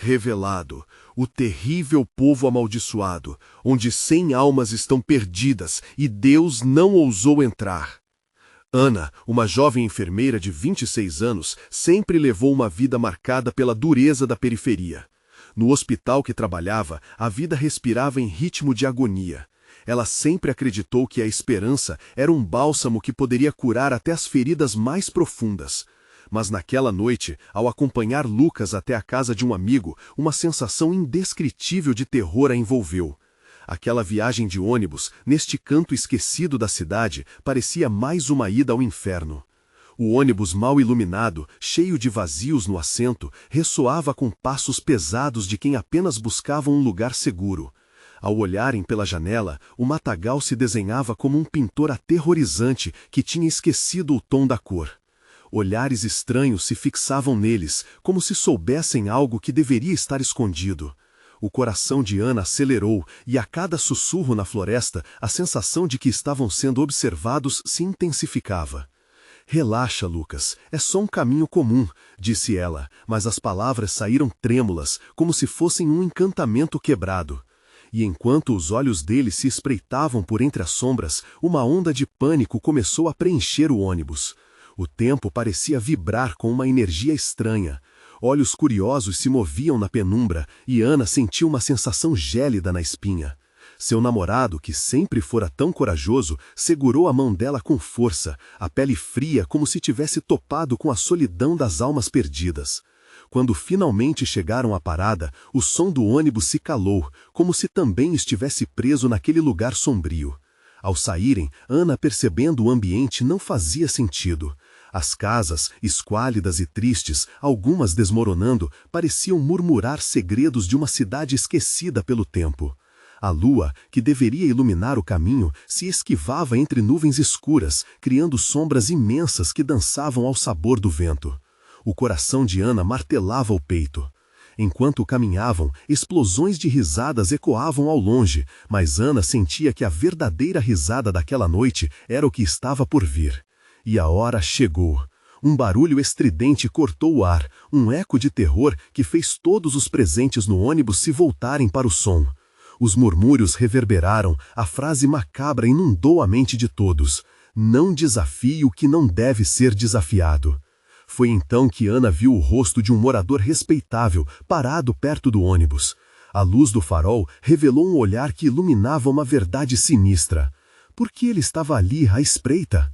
Revelado, o terrível povo amaldiçoado, onde 100 almas estão perdidas e Deus não ousou entrar. Ana, uma jovem enfermeira de 26 anos, sempre levou uma vida marcada pela dureza da periferia. No hospital que trabalhava, a vida respirava em ritmo de agonia. Ela sempre acreditou que a esperança era um bálsamo que poderia curar até as feridas mais profundas. Mas naquela noite, ao acompanhar Lucas até a casa de um amigo, uma sensação indescritível de terror a envolveu. Aquela viagem de ônibus, neste canto esquecido da cidade, parecia mais uma ida ao inferno. O ônibus mal iluminado, cheio de vazios no assento, ressoava com passos pesados de quem apenas buscava um lugar seguro. Ao olharem pela janela, o matagal se desenhava como um pintor aterrorizante que tinha esquecido o tom da cor. Olhares estranhos se fixavam neles, como se soubessem algo que deveria estar escondido. O coração de Ana acelerou e a cada sussurro na floresta, a sensação de que estavam sendo observados se intensificava. Relaxa, Lucas, é só um caminho comum, disse ela, mas as palavras saíram trêmulas, como se fossem um encantamento quebrado. E enquanto os olhos dele se espreitavam por entre as sombras, uma onda de pânico começou a preencher o ônibus. O tempo parecia vibrar com uma energia estranha. Olhos curiosos se moviam na penumbra e Ana sentiu uma sensação gélida na espinha. Seu namorado, que sempre fora tão corajoso, segurou a mão dela com força, a pele fria como se tivesse topado com a solidão das almas perdidas. Quando finalmente chegaram à parada, o som do ônibus se calou, como se também estivesse preso naquele lugar sombrio. Ao saírem, Ana, percebendo o ambiente, não fazia sentido. As casas, esquálidas e tristes, algumas desmoronando, pareciam murmurar segredos de uma cidade esquecida pelo tempo. A lua, que deveria iluminar o caminho, se esquivava entre nuvens escuras, criando sombras imensas que dançavam ao sabor do vento. O coração de Ana martelava o peito. Enquanto caminhavam, explosões de risadas ecoavam ao longe, mas Ana sentia que a verdadeira risada daquela noite era o que estava por vir. E a hora chegou. Um barulho estridente cortou o ar, um eco de terror que fez todos os presentes no ônibus se voltarem para o som. Os murmúrios reverberaram, a frase macabra inundou a mente de todos. Não desafie o que não deve ser desafiado. Foi então que Ana viu o rosto de um morador respeitável, parado perto do ônibus. A luz do farol revelou um olhar que iluminava uma verdade sinistra. Por que ele estava ali à espreita?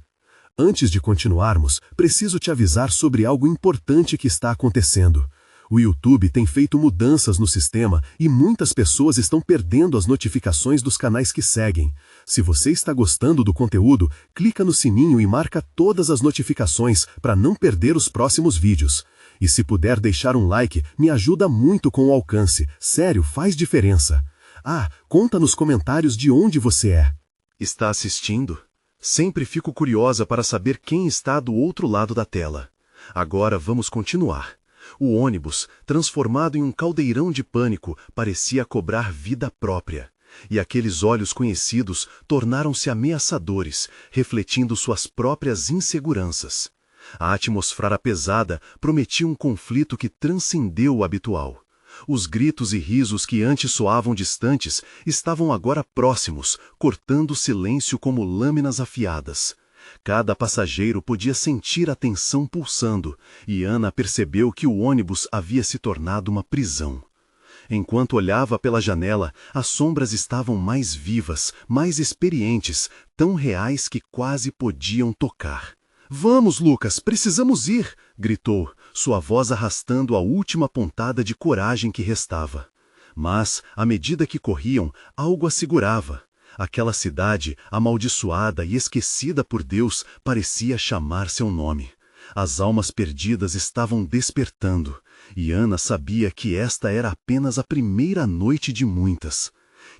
Antes de continuarmos, preciso te avisar sobre algo importante que está acontecendo. O YouTube tem feito mudanças no sistema e muitas pessoas estão perdendo as notificações dos canais que seguem. Se você está gostando do conteúdo, clica no sininho e marca todas as notificações para não perder os próximos vídeos. E se puder deixar um like, me ajuda muito com o alcance. Sério, faz diferença. Ah, conta nos comentários de onde você é. Está assistindo? Sempre fico curiosa para saber quem está do outro lado da tela. Agora vamos continuar. O ônibus, transformado em um caldeirão de pânico, parecia cobrar vida própria. E aqueles olhos conhecidos tornaram-se ameaçadores, refletindo suas próprias inseguranças. A atmosfera pesada prometia um conflito que transcendeu o habitual. Os gritos e risos que antes soavam distantes estavam agora próximos, cortando o silêncio como lâminas afiadas. Cada passageiro podia sentir a tensão pulsando, e Ana percebeu que o ônibus havia se tornado uma prisão. Enquanto olhava pela janela, as sombras estavam mais vivas, mais experientes, tão reais que quase podiam tocar. "Vamos, Lucas, precisamos ir!" gritou, sua voz arrastando a última pontada de coragem que restava. Mas, à medida que corriam, algo a segurava. Aquela cidade, amaldiçoada e esquecida por Deus, parecia chamar seu nome. As almas perdidas estavam despertando, e Ana sabia que esta era apenas a primeira noite de muitas.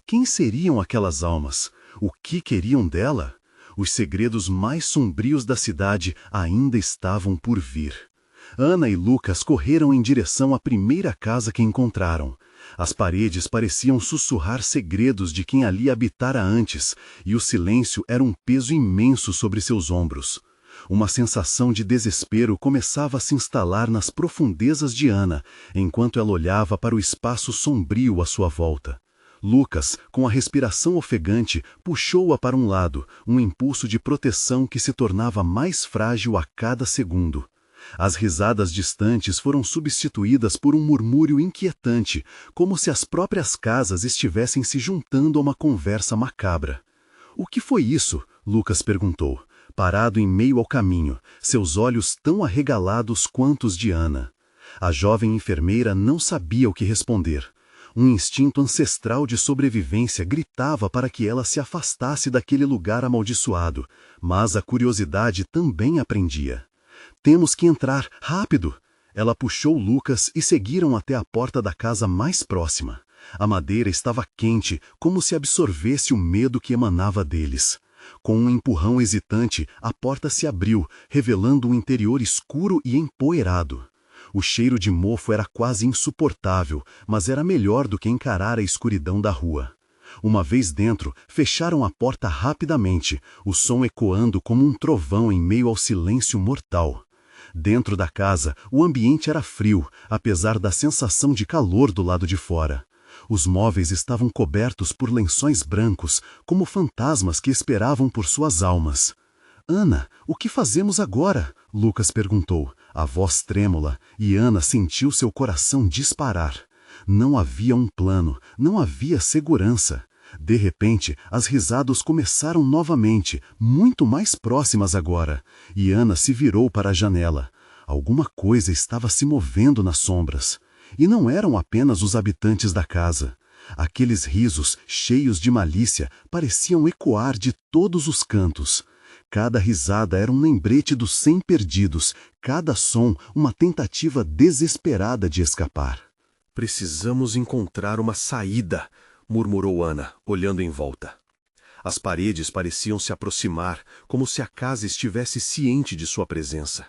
Quem seriam aquelas almas? O que queriam dela? Os segredos mais sombrios da cidade ainda estavam por vir. Ana e Lucas correram em direção à primeira casa que encontraram. As paredes pareciam sussurrar segredos de quem ali habitara antes, e o silêncio era um peso imenso sobre seus ombros. Uma sensação de desespero começava a se instalar nas profundezas de Ana, enquanto ela olhava para o espaço sombrio à sua volta. Lucas, com a respiração ofegante, puxou-a para um lado, um impulso de proteção que se tornava mais frágil a cada segundo. As risadas distantes foram substituídas por um murmúrio inquietante, como se as próprias casas estivessem se juntando a uma conversa macabra. "O que foi isso?" Lucas perguntou, parado em meio ao caminho, seus olhos tão arregalados quanto os de Ana. A jovem enfermeira não sabia o que responder. Um instinto ancestral de sobrevivência gritava para que ela se afastasse daquele lugar amaldiçoado, mas a curiosidade também aprendia. "Temos que entrar, rápido!" Ela puxou Lucas e seguiram até a porta da casa mais próxima. A madeira estava quente, como se absorvesse o medo que emanava deles. Com um empurrão hesitante, a porta se abriu, revelando um interior escuro e empoeirado. O cheiro de mofo era quase insuportável, mas era melhor do que encarar a escuridão da rua. Uma vez dentro, fecharam a porta rapidamente, o som ecoando como um trovão em meio ao silêncio mortal. Dentro da casa, o ambiente era frio, apesar da sensação de calor do lado de fora. Os móveis estavam cobertos por lençóis brancos, como fantasmas que esperavam por suas almas. "Ana, o que fazemos agora?" Lucas perguntou, a voz trêmula, e Ana sentiu seu coração disparar. Não havia um plano, não havia segurança. De repente, as risadas começaram novamente, muito mais próximas agora, e Ana se virou para a janela. Alguma coisa estava se movendo nas sombras. E não eram apenas os habitantes da casa. Aqueles risos, cheios de malícia, pareciam ecoar de todos os cantos. Cada risada era um lembrete dos 100 perdidos, cada som uma tentativa desesperada de escapar. "Precisamos encontrar uma saída", murmurou Ana, olhando em volta. As paredes pareciam se aproximar, como se a casa estivesse ciente de sua presença.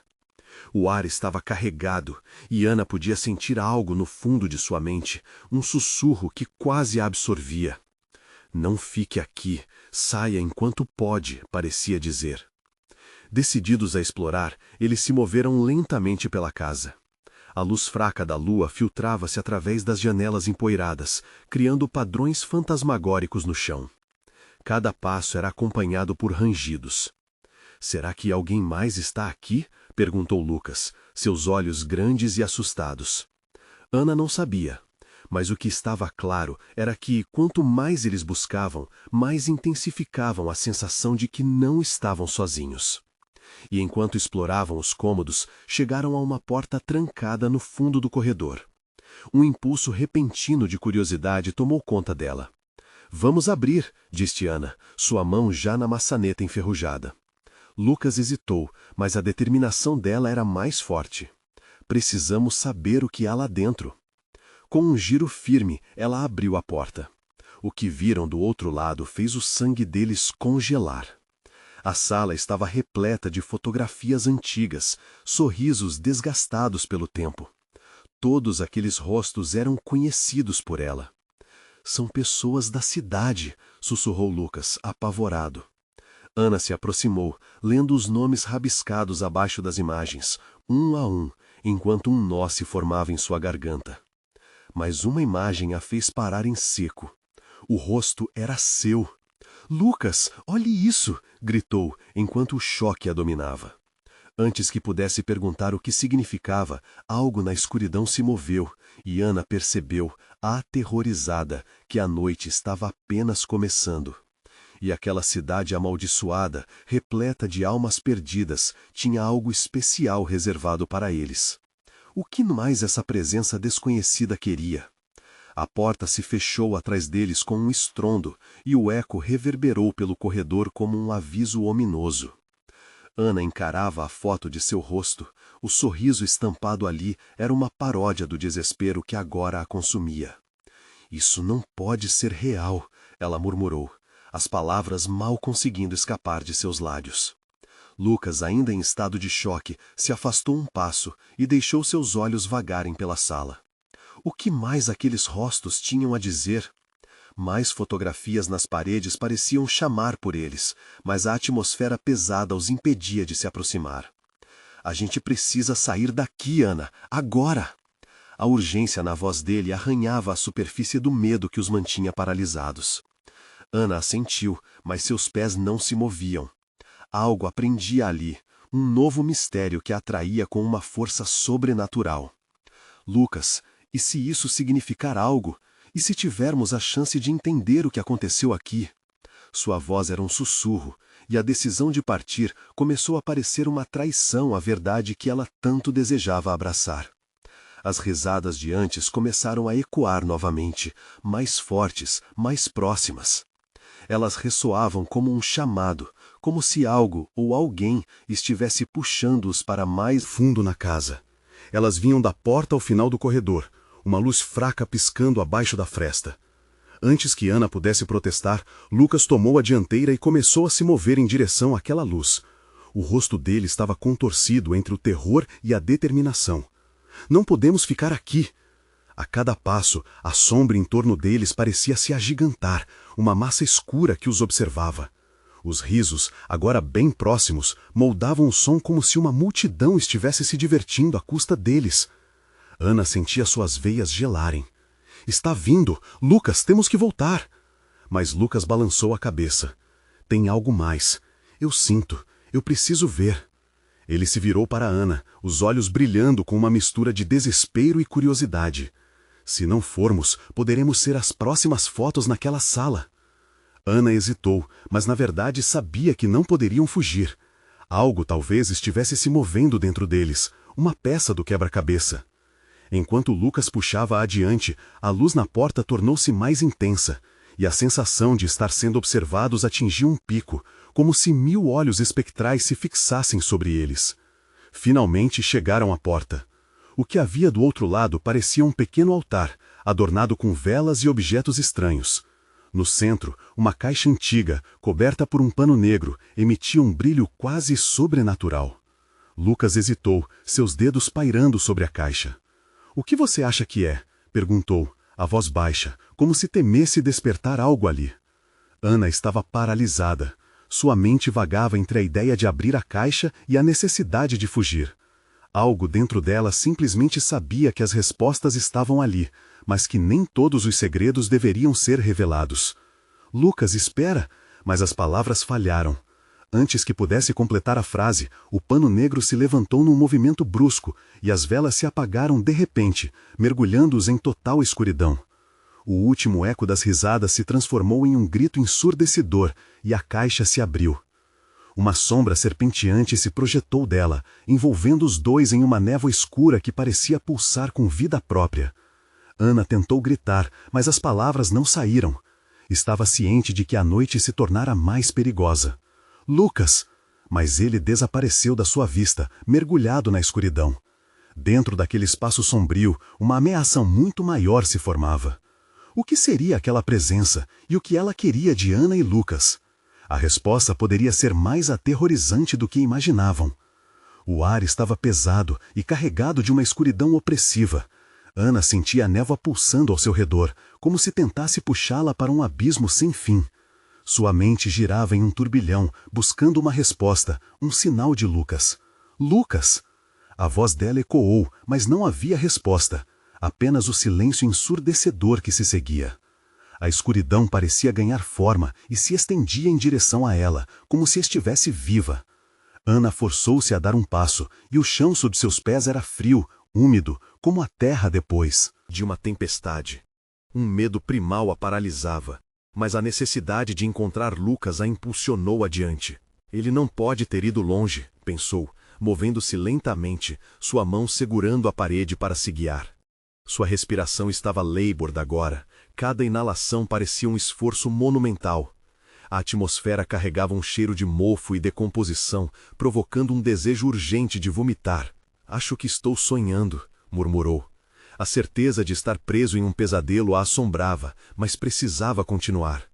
O ar estava carregado, e Ana podia sentir algo no fundo de sua mente, um sussurro que quase a absorvia. "Não fique aqui, saia enquanto pode", parecia dizer. Decididos a explorar, eles se moveram lentamente pela casa. A luz fraca da lua filtrava-se através das janelas empoeiradas, criando padrões fantasmagóricos no chão. Cada passo era acompanhado por rangidos. "Será que alguém mais está aqui?", perguntou Lucas, seus olhos grandes e assustados. Ana não sabia, mas o que estava claro era que, quanto mais eles buscavam, mais intensificavam a sensação de que não estavam sozinhos. E enquanto exploravam os cômodos, chegaram a uma porta trancada no fundo do corredor. Um impulso repentino de curiosidade tomou conta dela. "Vamos abrir", disse Ana, sua mão já na maçaneta enferrujada. Lucas hesitou, mas a determinação dela era mais forte. "Precisamos saber o que há lá dentro." Com um giro firme, ela abriu a porta. O que viram do outro lado fez o sangue deles congelar. A sala estava repleta de fotografias antigas, sorrisos desgastados pelo tempo. Todos aqueles rostos eram conhecidos por ela. "São pessoas da cidade", sussurrou Lucas, apavorado. Ana se aproximou, lendo os nomes rabiscados abaixo das imagens, um a um, enquanto um nó se formava em sua garganta. Mas uma imagem a fez parar em seco. O rosto era seu. "Lucas, olhe isso!", gritou, enquanto o choque a dominava. Antes que pudesse perguntar o que significava, algo na escuridão se moveu, e Ana percebeu, aterrorizada, que a noite estava apenas começando. E aquela cidade amaldiçoada, repleta de almas perdidas, tinha algo especial reservado para eles. O que mais essa presença desconhecida queria? A porta se fechou atrás deles com um estrondo, e o eco reverberou pelo corredor como um aviso ominoso. Ana encarava a foto de seu rosto. O sorriso estampado ali era uma paródia do desespero que agora a consumia. "Isso não pode ser real", ela murmurou, as palavras mal conseguindo escapar de seus lábios. Lucas, ainda em estado de choque, se afastou um passo e deixou seus olhos vagarem pela sala. O que mais aqueles rostos tinham a dizer? Mais fotografias nas paredes pareciam chamar por eles, mas a atmosfera pesada os impedia de se aproximar. A gente precisa sair daqui, Ana, agora! A urgência na voz dele arranhava a superfície do medo que os mantinha paralisados. Ana assentiu, mas seus pés não se moviam. Algo a prendia ali, um novo mistério que a atraía com uma força sobrenatural. Lucas, e se isso significar algo? E se tivermos a chance de entender o que aconteceu aqui? Sua voz era um sussurro, e a decisão de partir começou a parecer uma traição à verdade que ela tanto desejava abraçar. As risadas de antes começaram a ecoar novamente, mais fortes, mais próximas. Elas ressoavam como um chamado, como se algo ou alguém estivesse puxando-os para mais fundo na casa. Elas vinham da porta ao final do corredor, uma luz fraca piscando abaixo da fresta. Antes que Ana pudesse protestar, Lucas tomou a dianteira e começou a se mover em direção àquela luz. O rosto dele estava contorcido entre o terror e a determinação. Não podemos ficar aqui. A cada passo, a sombra em torno deles parecia se agigantar, uma massa escura que os observava. Os risos, agora bem próximos, moldavam o som como se uma multidão estivesse se divertindo à custa deles. Ana sentia suas veias gelarem. Está vindo! Lucas, temos que voltar! Mas Lucas balançou a cabeça. Tem algo mais. Eu sinto. Eu preciso ver. Ele se virou para Ana, os olhos brilhando com uma mistura de desespero e curiosidade. Se não formos, poderemos ser as próximas fotos naquela sala. Ana hesitou, mas na verdade sabia que não poderiam fugir. Algo talvez estivesse se movendo dentro deles, uma peça do quebra-cabeça. Enquanto Lucas puxava adiante, a luz na porta tornou-se mais intensa, e a sensação de estar sendo observados atingiu um pico, como se 1000 olhos espectrais se fixassem sobre eles. Finalmente chegaram à porta. O que havia do outro lado parecia um pequeno altar, adornado com velas e objetos estranhos. No centro, uma caixa antiga, coberta por um pano negro, emitia um brilho quase sobrenatural. Lucas hesitou, seus dedos pairando sobre a caixa. — O que você acha que é? Perguntou, a voz baixa, como se temesse despertar algo ali. Ana estava paralisada. Sua mente vagava entre a ideia de abrir a caixa e a necessidade de fugir. Algo dentro dela simplesmente sabia que as respostas estavam ali, mas que nem todos os segredos deveriam ser revelados. — Lucas, espera! Mas as palavras falharam. Antes que pudesse completar a frase, o pano negro se levantou num movimento brusco e as velas se apagaram de repente, mergulhando-os em total escuridão. O último eco das risadas se transformou em um grito ensurdecedor e a caixa se abriu. Uma sombra serpenteante se projetou dela, envolvendo os dois em uma névoa escura que parecia pulsar com vida própria. Ana tentou gritar, mas as palavras não saíram. Estava ciente de que a noite se tornara mais perigosa. — Lucas! Mas ele desapareceu da sua vista, mergulhado na escuridão. Dentro daquele espaço sombrio, uma ameaça muito maior se formava. O que seria aquela presença e o que ela queria de Ana e Lucas? A resposta poderia ser mais aterrorizante do que imaginavam. O ar estava pesado e carregado de uma escuridão opressiva. Ana sentia a névoa pulsando ao seu redor, como se tentasse puxá-la para um abismo sem fim. Sua mente girava em um turbilhão, buscando uma resposta, um sinal de Lucas. Lucas! A voz dela ecoou, mas não havia resposta. Apenas o silêncio ensurdecedor que se seguia. A escuridão parecia ganhar forma e se estendia em direção a ela, como se estivesse viva. Ana forçou-se a dar um passo, e o chão sob seus pés era frio, úmido, como a terra depois de uma tempestade. Um medo primal a paralisava, mas a necessidade de encontrar Lucas a impulsionou adiante. Ele não pode ter ido longe, pensou, movendo-se lentamente, sua mão segurando a parede para se guiar. Sua respiração estava leiborda agora, cada inalação parecia um esforço monumental. A atmosfera carregava um cheiro de mofo e decomposição, provocando um desejo urgente de vomitar. — Acho que estou sonhando, murmurou. A certeza de estar preso em um pesadelo a assombrava, mas precisava continuar.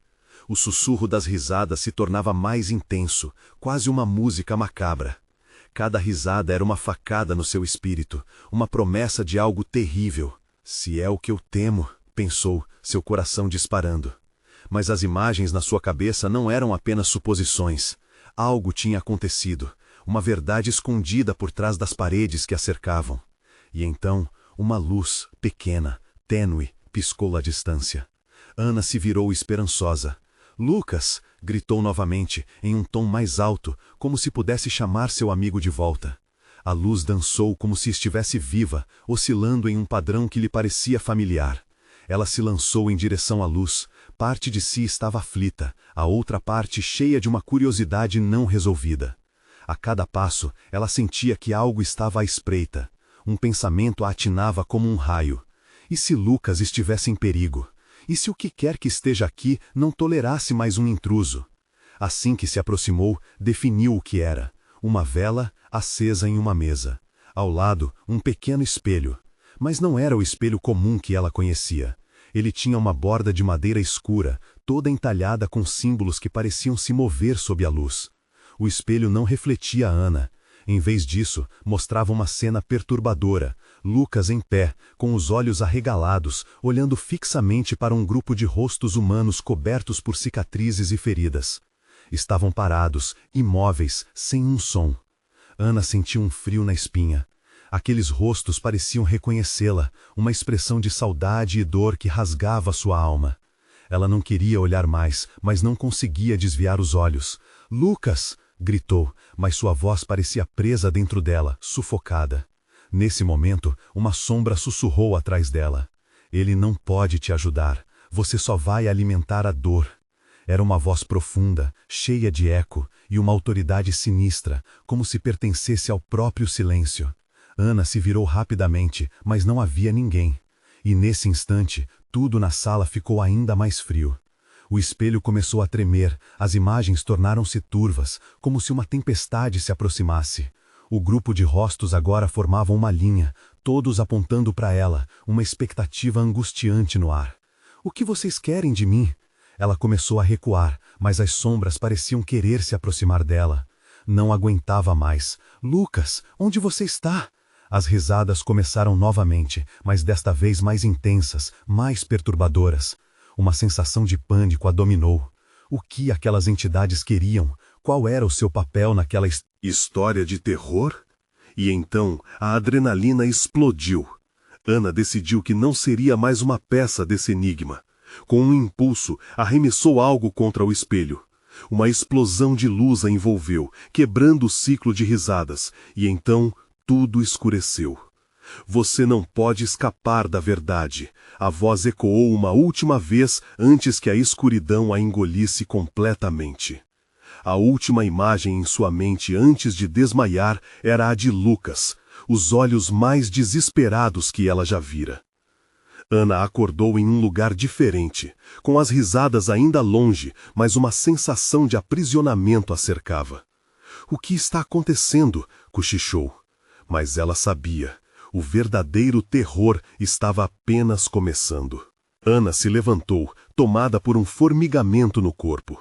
O sussurro das risadas se tornava mais intenso, quase uma música macabra. Cada risada era uma facada no seu espírito, uma promessa de algo terrível. — Se é o que eu temo, pensou, seu coração disparando. Mas as imagens na sua cabeça não eram apenas suposições. Algo tinha acontecido, uma verdade escondida por trás das paredes que a cercavam. E então, uma luz, pequena, tênue, piscou à distância. Ana se virou esperançosa. "Lucas!" gritou novamente, em um tom mais alto, como se pudesse chamar seu amigo de volta. A luz dançou como se estivesse viva, oscilando em um padrão que lhe parecia familiar. Ela se lançou em direção à luz. Parte de si estava aflita, a outra parte cheia de uma curiosidade não resolvida. A cada passo, ela sentia que algo estava à espreita. Um pensamento a atinava como um raio. E se Lucas estivesse em perigo? E se o que quer que esteja aqui não tolerasse mais um intruso? Assim que se aproximou, definiu o que era. Uma vela acesa em uma mesa. Ao lado, um pequeno espelho. Mas não era o espelho comum que ela conhecia. Ele tinha uma borda de madeira escura, toda entalhada com símbolos que pareciam se mover sob a luz. O espelho não refletia Ana. Em vez disso, mostrava uma cena perturbadora. Lucas em pé, com os olhos arregalados, olhando fixamente para um grupo de rostos humanos cobertos por cicatrizes e feridas. Estavam parados, imóveis, sem um som. Ana sentiu um frio na espinha. Aqueles rostos pareciam reconhecê-la, uma expressão de saudade e dor que rasgava sua alma. Ela não queria olhar mais, mas não conseguia desviar os olhos. "Lucas!" gritou, mas sua voz parecia presa dentro dela, sufocada. Nesse momento, uma sombra sussurrou atrás dela. "Ele não pode te ajudar. Você só vai alimentar a dor." Era uma voz profunda, cheia de eco, e uma autoridade sinistra, como se pertencesse ao próprio silêncio. Ana se virou rapidamente, mas não havia ninguém. E nesse instante, tudo na sala ficou ainda mais frio. O espelho começou a tremer, as imagens tornaram-se turvas, como se uma tempestade se aproximasse. O grupo de rostos agora formava uma linha, todos apontando para ela, uma expectativa angustiante no ar. "O que vocês querem de mim?" Ela começou a recuar, mas as sombras pareciam querer se aproximar dela. Não aguentava mais. "Lucas, onde você está?" As risadas começaram novamente, mas desta vez mais intensas, mais perturbadoras. Uma sensação de pânico a dominou. O que aquelas entidades queriam? Qual era o seu papel naquela História de terror? E então a adrenalina explodiu. Ana decidiu que não seria mais uma peça desse enigma. Com um impulso, arremessou algo contra o espelho. Uma explosão de luz a envolveu, quebrando o ciclo de risadas, e então tudo escureceu. "Você não pode escapar da verdade." A voz ecoou uma última vez antes que a escuridão a engolisse completamente. A última imagem em sua mente antes de desmaiar era a de Lucas, os olhos mais desesperados que ela já vira. Ana acordou em um lugar diferente, com as risadas ainda longe, mas uma sensação de aprisionamento a cercava. "O que está acontecendo?" cochichou. Mas ela sabia. O verdadeiro terror estava apenas começando. Ana se levantou, tomada por um formigamento no corpo.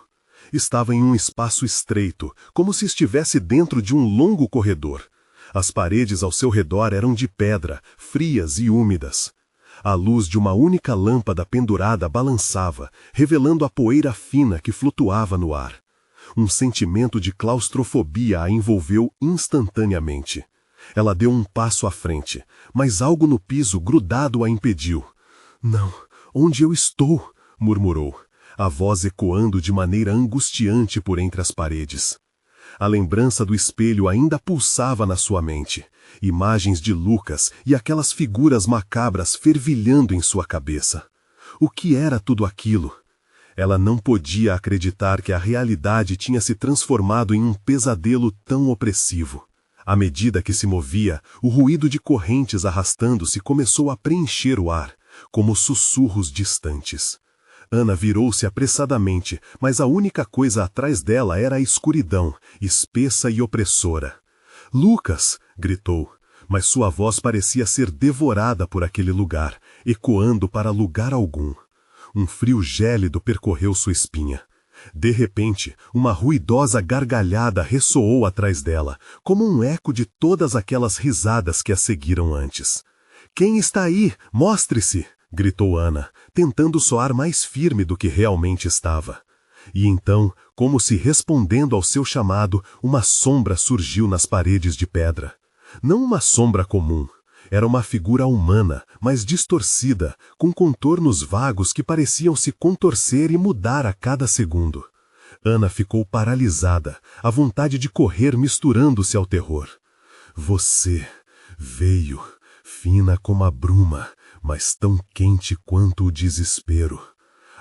Estava em um espaço estreito, como se estivesse dentro de um longo corredor. As paredes ao seu redor eram de pedra, frias e úmidas. A luz de uma única lâmpada pendurada balançava, revelando a poeira fina que flutuava no ar. Um sentimento de claustrofobia a envolveu instantaneamente. Ela deu um passo à frente, mas algo no piso grudado a impediu. "Não, onde eu estou?" murmurou, a voz ecoando de maneira angustiante por entre as paredes. A lembrança do espelho ainda pulsava na sua mente. Imagens de Lucas e aquelas figuras macabras fervilhando em sua cabeça. O que era tudo aquilo? Ela não podia acreditar que a realidade tinha se transformado em um pesadelo tão opressivo. À medida que se movia, o ruído de correntes arrastando-se começou a preencher o ar, como sussurros distantes. Ana virou-se apressadamente, mas a única coisa atrás dela era a escuridão, espessa e opressora. "Lucas!" gritou, mas sua voz parecia ser devorada por aquele lugar, ecoando para lugar algum. Um frio gélido percorreu sua espinha. De repente, uma ruidosa gargalhada ressoou atrás dela, como um eco de todas aquelas risadas que a seguiram antes. "Quem está aí? Mostre-se!" gritou Ana, tentando soar mais firme do que realmente estava. E então, como se respondendo ao seu chamado, uma sombra surgiu nas paredes de pedra. Não uma sombra comum. Era uma figura humana, mas distorcida, com contornos vagos que pareciam se contorcer e mudar a cada segundo. Ana ficou paralisada, a vontade de correr misturando-se ao terror. Você veio, fina como a bruma, mas tão quente quanto o desespero.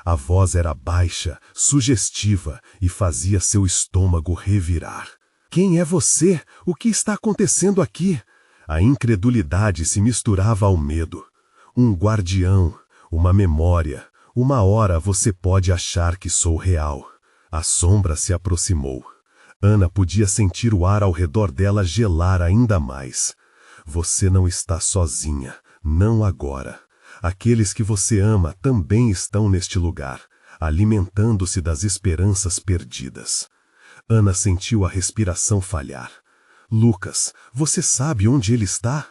A voz era baixa, sugestiva e fazia seu estômago revirar. Quem é você? O que está acontecendo aqui? A incredulidade se misturava ao medo. Um guardião, uma memória. Uma hora você pode achar que sou real. A sombra se aproximou. Ana podia sentir o ar ao redor dela gelar ainda mais. Você não está sozinha, não agora. Aqueles que você ama também estão neste lugar, alimentando-se das esperanças perdidas. Ana sentiu a respiração falhar. Lucas, você sabe onde ele está?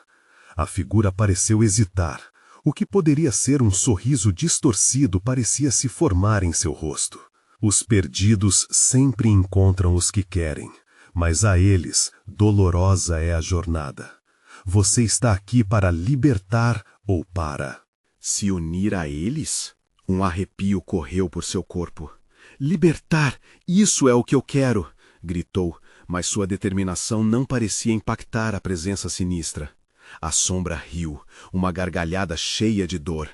A figura pareceu hesitar. O que poderia ser um sorriso distorcido parecia se formar em seu rosto. Os perdidos sempre encontram os que querem, mas a eles, dolorosa é a jornada. Você está aqui para libertar ou para se unir a eles? Um arrepio correu por seu corpo. Libertar, isso é o que eu quero, gritou, mas sua determinação não parecia impactar a presença sinistra. A sombra riu, uma gargalhada cheia de dor.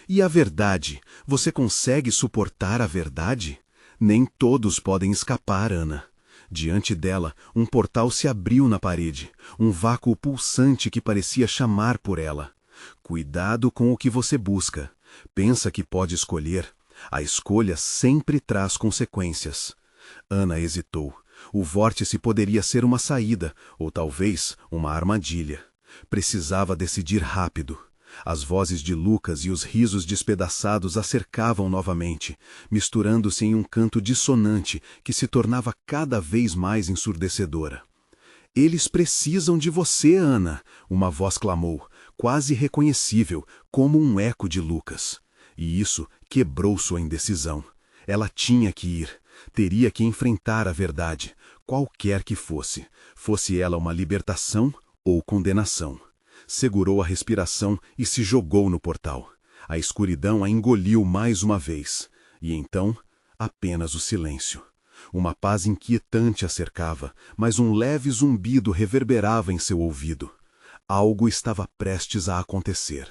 E a verdade? Você consegue suportar a verdade? Nem todos podem escapar, Ana. Diante dela, um portal se abriu na parede, um vácuo pulsante que parecia chamar por ela. Cuidado com o que você busca. Pensa que pode escolher. A escolha sempre traz consequências. Ana hesitou. O vórtice poderia ser uma saída, ou talvez uma armadilha. Precisava decidir rápido. As vozes de Lucas e os risos despedaçados a cercavam novamente, misturando-se em um canto dissonante que se tornava cada vez mais ensurdecedora. Eles precisam de você, Ana, uma voz clamou, quase reconhecível, como um eco de Lucas. E isso quebrou sua indecisão. Ela tinha que ir, teria que enfrentar a verdade, qualquer que fosse ela uma libertação ou condenação. Segurou a respiração e se jogou no portal. A escuridão a engoliu mais uma vez. E então, apenas o silêncio. Uma paz inquietante a cercava, mas um leve zumbido reverberava em seu ouvido. Algo estava prestes a acontecer.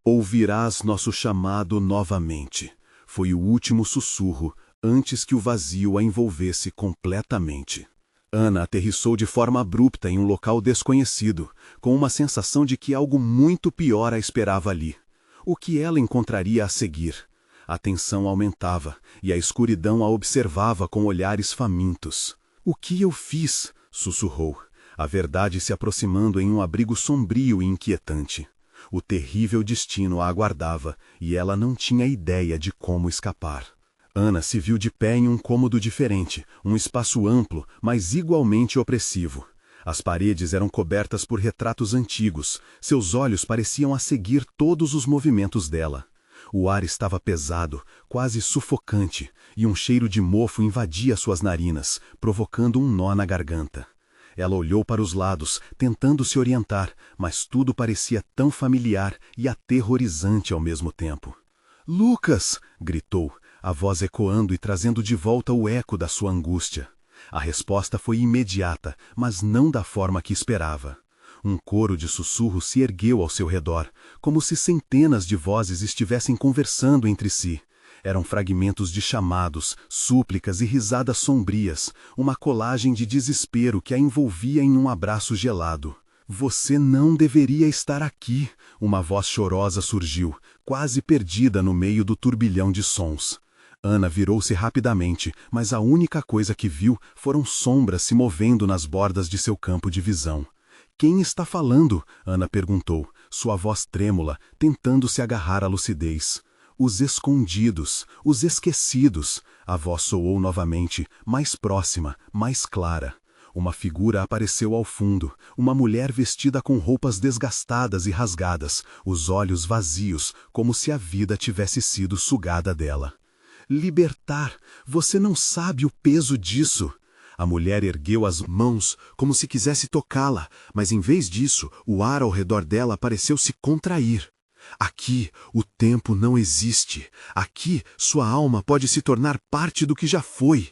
Ouvirás nosso chamado novamente. Foi o último sussurro, antes que o vazio a envolvesse completamente. Ana aterrissou de forma abrupta em um local desconhecido, com uma sensação de que algo muito pior a esperava ali. O que ela encontraria a seguir? A tensão aumentava, e a escuridão a observava com olhares famintos. "O que eu fiz?" sussurrou, a verdade se aproximando em um abrigo sombrio e inquietante. O terrível destino a aguardava, e ela não tinha ideia de como escapar. Ana se viu de pé em um cômodo diferente, um espaço amplo, mas igualmente opressivo. As paredes eram cobertas por retratos antigos, seus olhos pareciam a seguir todos os movimentos dela. O ar estava pesado, quase sufocante, e um cheiro de mofo invadia suas narinas, provocando um nó na garganta. Ela olhou para os lados, tentando se orientar, mas tudo parecia tão familiar e aterrorizante ao mesmo tempo. "Lucas!" gritou, a voz ecoando e trazendo de volta o eco da sua angústia. A resposta foi imediata, mas não da forma que esperava. Um coro de sussurros se ergueu ao seu redor, como se centenas de vozes estivessem conversando entre si. Eram fragmentos de chamados, súplicas e risadas sombrias, uma colagem de desespero que a envolvia em um abraço gelado. "Você não deveria estar aqui", uma voz chorosa surgiu, quase perdida no meio do turbilhão de sons. Ana virou-se rapidamente, mas a única coisa que viu foram sombras se movendo nas bordas de seu campo de visão. "Quem está falando?" Ana perguntou, sua voz trêmula, tentando se agarrar à lucidez. "Os escondidos, os esquecidos", a voz soou novamente, mais próxima, mais clara. Uma figura apareceu ao fundo, uma mulher vestida com roupas desgastadas e rasgadas, os olhos vazios, como se a vida tivesse sido sugada dela. Libertar! Você não sabe o peso disso! A mulher ergueu as mãos como se quisesse tocá-la, mas em vez disso, o ar ao redor dela pareceu se contrair. Aqui, o tempo não existe. Aqui, sua alma pode se tornar parte do que já foi.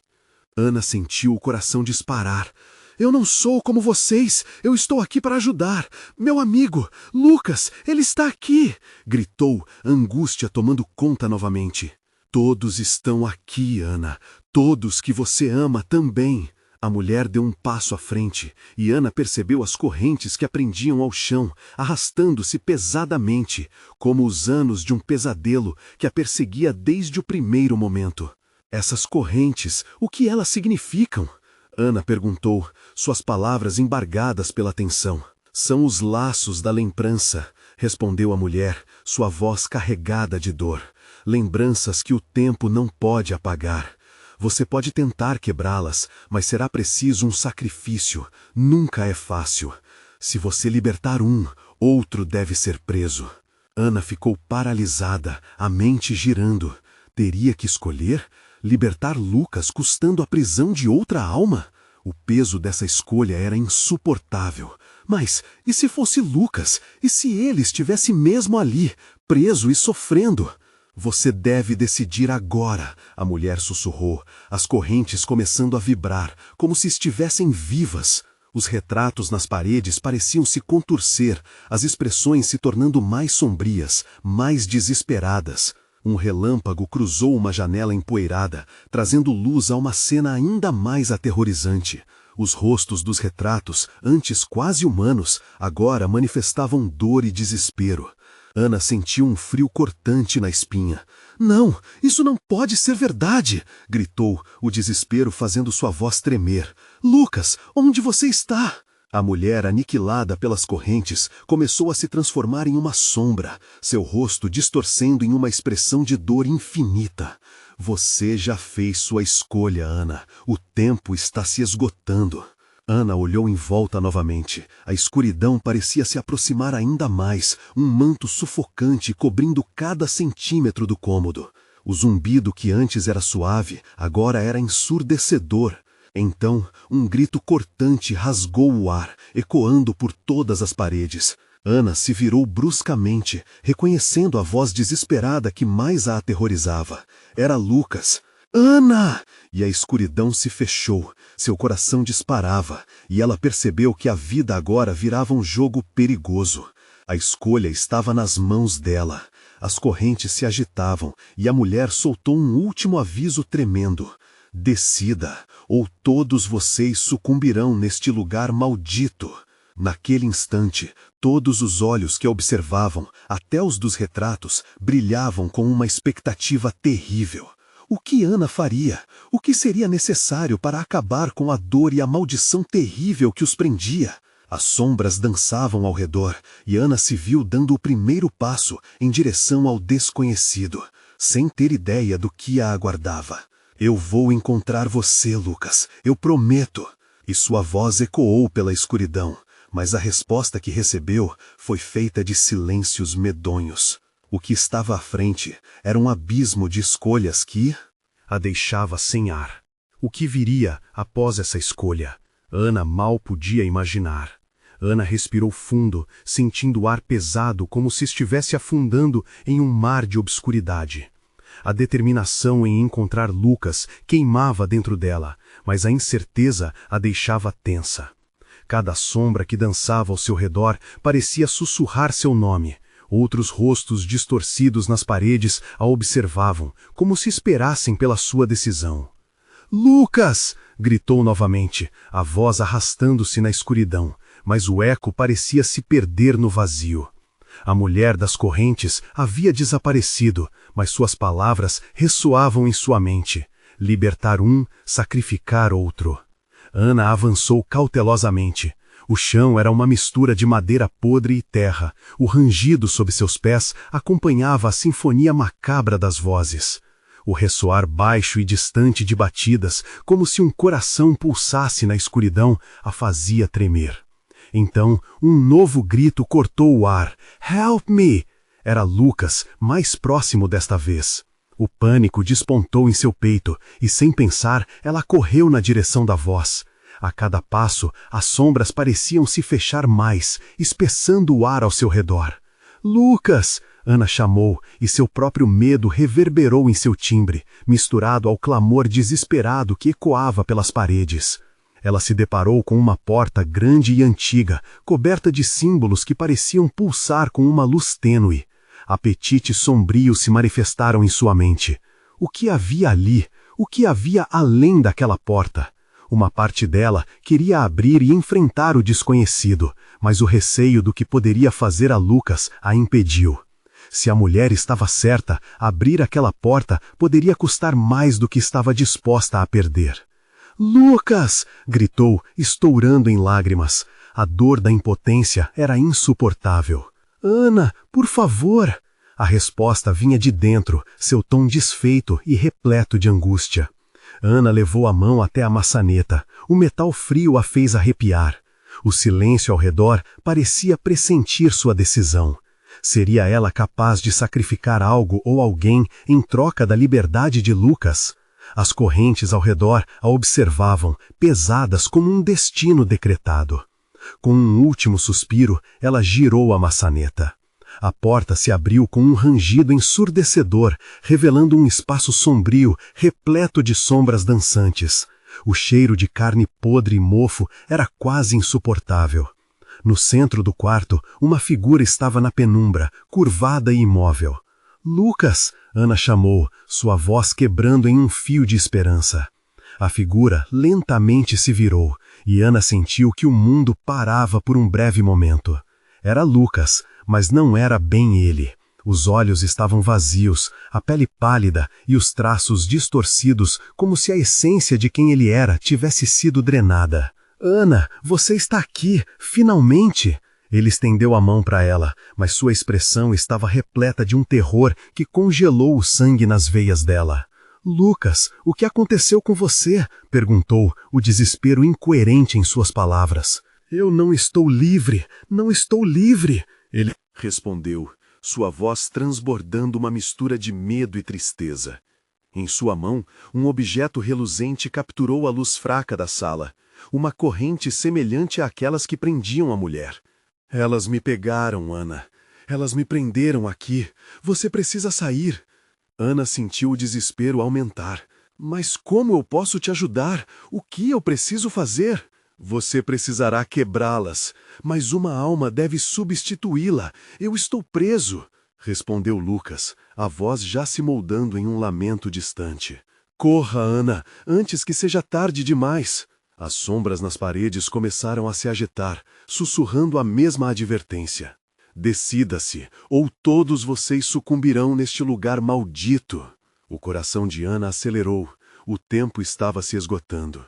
Ana sentiu o coração disparar. Eu não sou como vocês. Eu estou aqui para ajudar. Meu amigo, Lucas, ele está aqui! Gritou, angústia tomando conta novamente. Todos estão aqui, Ana. Todos que você ama também. A mulher deu um passo à frente, e Ana percebeu as correntes que a prendiam ao chão, arrastando-se pesadamente, como os anos de um pesadelo que a perseguia desde o primeiro momento. Essas correntes, o que elas significam? Ana perguntou, suas palavras embargadas pela tensão. São os laços da lembrança, respondeu a mulher, sua voz carregada de dor. Lembranças que o tempo não pode apagar. Você pode tentar quebrá-las, mas será preciso um sacrifício. Nunca é fácil. Se você libertar um, outro deve ser preso. Ana ficou paralisada, a mente girando. Teria que escolher? Libertar Lucas custando a prisão de outra alma? O peso dessa escolha era insuportável. Mas, e se fosse Lucas? E se ele estivesse mesmo ali, preso e sofrendo? Você deve decidir agora, a mulher sussurrou, as correntes começando a vibrar, como se estivessem vivas. Os retratos nas paredes pareciam se contorcer, as expressões se tornando mais sombrias, mais desesperadas. Um relâmpago cruzou uma janela empoeirada, trazendo luz a uma cena ainda mais aterrorizante. Os rostos dos retratos, antes quase humanos, agora manifestavam dor e desespero. Ana sentiu um frio cortante na espinha. Não, isso não pode ser verdade! Gritou, o desespero fazendo sua voz tremer. Lucas, onde você está? A mulher, aniquilada pelas correntes, começou a se transformar em uma sombra, seu rosto distorcendo em uma expressão de dor infinita. Você já fez sua escolha, Ana. O tempo está se esgotando. Ana olhou em volta novamente. A escuridão parecia se aproximar ainda mais, um manto sufocante cobrindo cada centímetro do cômodo. O zumbido que antes era suave, agora era ensurdecedor. Então, um grito cortante rasgou o ar, ecoando por todas as paredes. Ana se virou bruscamente, reconhecendo a voz desesperada que mais a aterrorizava. Era Lucas. Ana! E a escuridão se fechou, seu coração disparava, e ela percebeu que a vida agora virava um jogo perigoso. A escolha estava nas mãos dela. As correntes se agitavam, e a mulher soltou um último aviso tremendo. Decida, ou todos vocês sucumbirão neste lugar maldito. Naquele instante, todos os olhos que a observavam, até os dos retratos, brilhavam com uma expectativa terrível. O que Ana faria? O que seria necessário para acabar com a dor e a maldição terrível que os prendia? As sombras dançavam ao redor, e Ana se viu dando o primeiro passo em direção ao desconhecido, sem ter ideia do que a aguardava. Eu vou encontrar você, Lucas, eu prometo. E sua voz ecoou pela escuridão, mas a resposta que recebeu foi feita de silêncios medonhos. O que estava à frente era um abismo de escolhas que a deixava sem ar. O que viria após essa escolha? Ana mal podia imaginar. Ana respirou fundo, sentindo o ar pesado como se estivesse afundando em um mar de obscuridade. A determinação em encontrar Lucas queimava dentro dela, mas a incerteza a deixava tensa. Cada sombra que dançava ao seu redor parecia sussurrar seu nome. Outros rostos distorcidos nas paredes a observavam, como se esperassem pela sua decisão. Lucas! Gritou novamente, a voz arrastando-se na escuridão, mas o eco parecia se perder no vazio. A mulher das correntes havia desaparecido, mas suas palavras ressoavam em sua mente. Libertar um, sacrificar outro. Ana avançou cautelosamente. O chão era uma mistura de madeira podre e terra. O rangido sob seus pés acompanhava a sinfonia macabra das vozes. O ressoar baixo e distante de batidas, como se um coração pulsasse na escuridão, a fazia tremer. Então, um novo grito cortou o ar. "Help me!" Era Lucas, mais próximo desta vez. O pânico despontou em seu peito, e sem pensar, ela correu na direção da voz. A cada passo, as sombras pareciam se fechar mais, espessando o ar ao seu redor. "Lucas!" Ana chamou, e seu próprio medo reverberou em seu timbre, misturado ao clamor desesperado que ecoava pelas paredes. Ela se deparou com uma porta grande e antiga, coberta de símbolos que pareciam pulsar com uma luz tênue. Apetites sombrios se manifestaram em sua mente. O que havia ali? O que havia além daquela porta? Uma parte dela queria abrir e enfrentar o desconhecido, mas o receio do que poderia fazer a Lucas a impediu. Se a mulher estava certa, abrir aquela porta poderia custar mais do que estava disposta a perder. "Lucas!" gritou, estourando em lágrimas. A dor da impotência era insuportável. "Ana, por favor!" A resposta vinha de dentro, seu tom desfeito e repleto de angústia. Ana levou a mão até a maçaneta. O metal frio a fez arrepiar. O silêncio ao redor parecia pressentir sua decisão. Seria ela capaz de sacrificar algo ou alguém em troca da liberdade de Lucas? As correntes ao redor a observavam, pesadas como um destino decretado. Com um último suspiro, ela girou a maçaneta. A porta se abriu com um rangido ensurdecedor, revelando um espaço sombrio, repleto de sombras dançantes. O cheiro de carne podre e mofo era quase insuportável. No centro do quarto, uma figura estava na penumbra, curvada e imóvel. "Lucas!" Ana chamou, sua voz quebrando em um fio de esperança. A figura lentamente se virou, e Ana sentiu que o mundo parava por um breve momento. Era Lucas, mas não era bem ele. Os olhos estavam vazios, a pele pálida e os traços distorcidos, como se a essência de quem ele era tivesse sido drenada. "Ana, você está aqui, finalmente!" Ele estendeu a mão para ela, mas sua expressão estava repleta de um terror que congelou o sangue nas veias dela. "Lucas, o que aconteceu com você?" perguntou, o desespero incoerente em suas palavras. "Eu não estou livre, não estou livre!" Ele respondeu, sua voz transbordando uma mistura de medo e tristeza. Em sua mão, um objeto reluzente capturou a luz fraca da sala, uma corrente semelhante àquelas que prendiam a mulher. "Elas me pegaram, Ana. Elas me prenderam aqui. Você precisa sair." Ana sentiu o desespero aumentar. "Mas como eu posso te ajudar? O que eu preciso fazer?" "Você precisará quebrá-las, mas uma alma deve substituí-la. Eu estou preso," respondeu Lucas, a voz já se moldando em um lamento distante. "Corra, Ana, antes que seja tarde demais." As sombras nas paredes começaram a se agitar, sussurrando a mesma advertência. "Decida-se, ou todos vocês sucumbirão neste lugar maldito." O coração de Ana acelerou. O tempo estava se esgotando.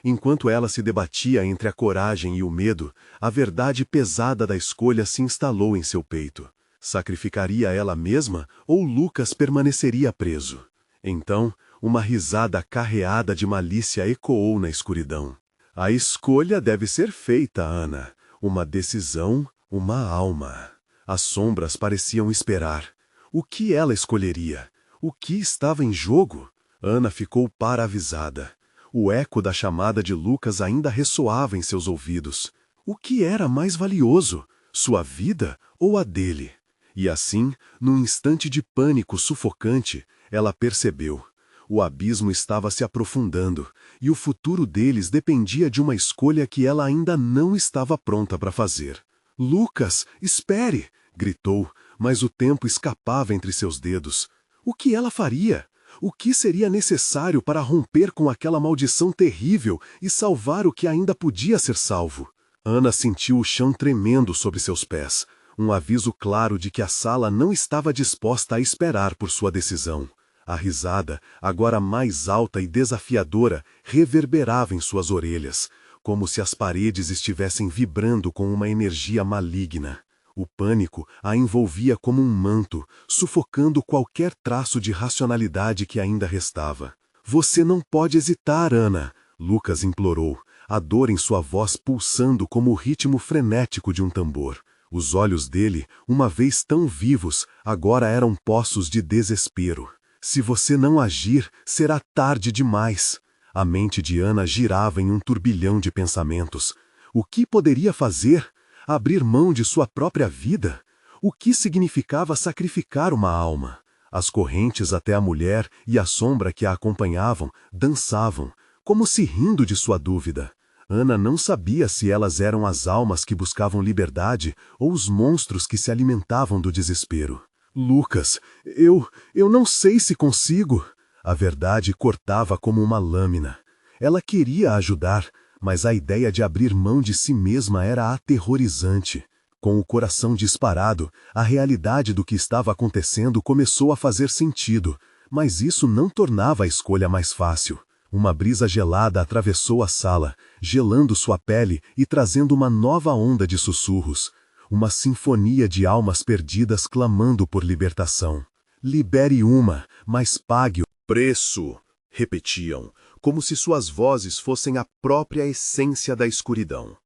Enquanto ela se debatia entre a coragem e o medo, a verdade pesada da escolha se instalou em seu peito. Sacrificaria ela mesma ou Lucas permaneceria preso? Então, uma risada carreada de malícia ecoou na escuridão. "A escolha deve ser feita, Ana. Uma decisão, uma alma." As sombras pareciam esperar. O que ela escolheria? O que estava em jogo? Ana ficou paralisada. O eco da chamada de Lucas ainda ressoava em seus ouvidos. O que era mais valioso? Sua vida ou a dele? E assim, num instante de pânico sufocante, ela percebeu. O abismo estava se aprofundando, e o futuro deles dependia de uma escolha que ela ainda não estava pronta para fazer. "Lucas, espere!" gritou, mas o tempo escapava entre seus dedos. O que ela faria? O que seria necessário para romper com aquela maldição terrível e salvar o que ainda podia ser salvo? Ana sentiu o chão tremendo sob seus pés, um aviso claro de que a sala não estava disposta a esperar por sua decisão. A risada, agora mais alta e desafiadora, reverberava em suas orelhas, como se as paredes estivessem vibrando com uma energia maligna. O pânico a envolvia como um manto, sufocando qualquer traço de racionalidade que ainda restava. Você não pode hesitar, Ana, Lucas implorou, a dor em sua voz pulsando como o ritmo frenético de um tambor. Os olhos dele, uma vez tão vivos, agora eram poços de desespero. Se você não agir, será tarde demais. A mente de Ana girava em um turbilhão de pensamentos. O que poderia fazer? Abrir mão de sua própria vida? O que significava sacrificar uma alma? As correntes até a mulher e a sombra que a acompanhavam dançavam, como se rindo de sua dúvida. Ana não sabia se elas eram as almas que buscavam liberdade ou os monstros que se alimentavam do desespero. Lucas, eu não sei se consigo. A verdade cortava como uma lâmina. Ela queria ajudar, mas a ideia de abrir mão de si mesma era aterrorizante. Com o coração disparado, a realidade do que estava acontecendo começou a fazer sentido, mas isso não tornava a escolha mais fácil. Uma brisa gelada atravessou a sala, gelando sua pele e trazendo uma nova onda de sussurros. Uma sinfonia de almas perdidas clamando por libertação. Libere uma, mas pague o preço, repetiam, como se suas vozes fossem a própria essência da escuridão.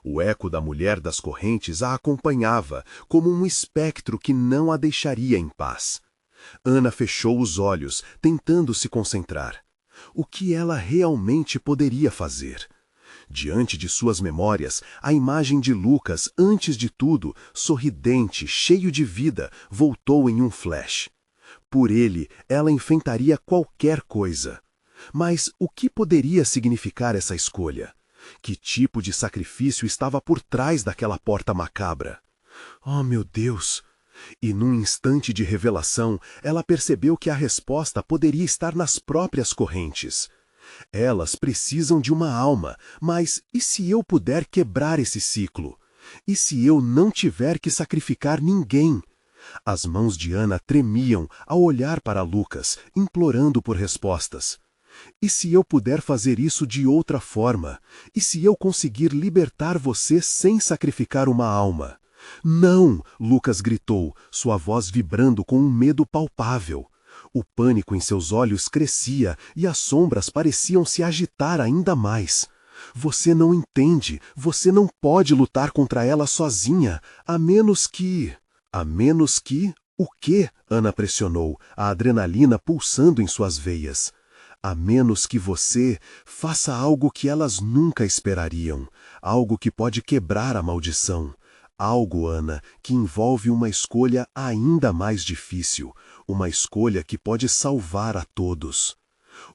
O eco da mulher das correntes a acompanhava, como um espectro que não a deixaria em paz. Ana fechou os olhos, tentando se concentrar. O que ela realmente poderia fazer? Diante de suas memórias, a imagem de Lucas, antes de tudo, sorridente, cheio de vida, voltou em um flash. Por ele, ela enfrentaria qualquer coisa. Mas o que poderia significar essa escolha? Que tipo de sacrifício estava por trás daquela porta macabra? Oh, meu Deus! E num instante de revelação, ela percebeu que a resposta poderia estar nas próprias correntes. Elas precisam de uma alma, mas e se eu puder quebrar esse ciclo? E se eu não tiver que sacrificar ninguém? As mãos de Ana tremiam ao olhar para Lucas, implorando por respostas. E se eu puder fazer isso de outra forma? E se eu conseguir libertar você sem sacrificar uma alma? Não! Lucas gritou, sua voz vibrando com um medo palpável. O pânico em seus olhos crescia e as sombras pareciam se agitar ainda mais. Você não entende, você não pode lutar contra ela sozinha, a menos que... A menos que... O quê? Ana pressionou, a adrenalina pulsando em suas veias. A menos que você faça algo que elas nunca esperariam, algo que pode quebrar a maldição. Algo, Ana, que envolve uma escolha ainda mais difícil, uma escolha que pode salvar a todos.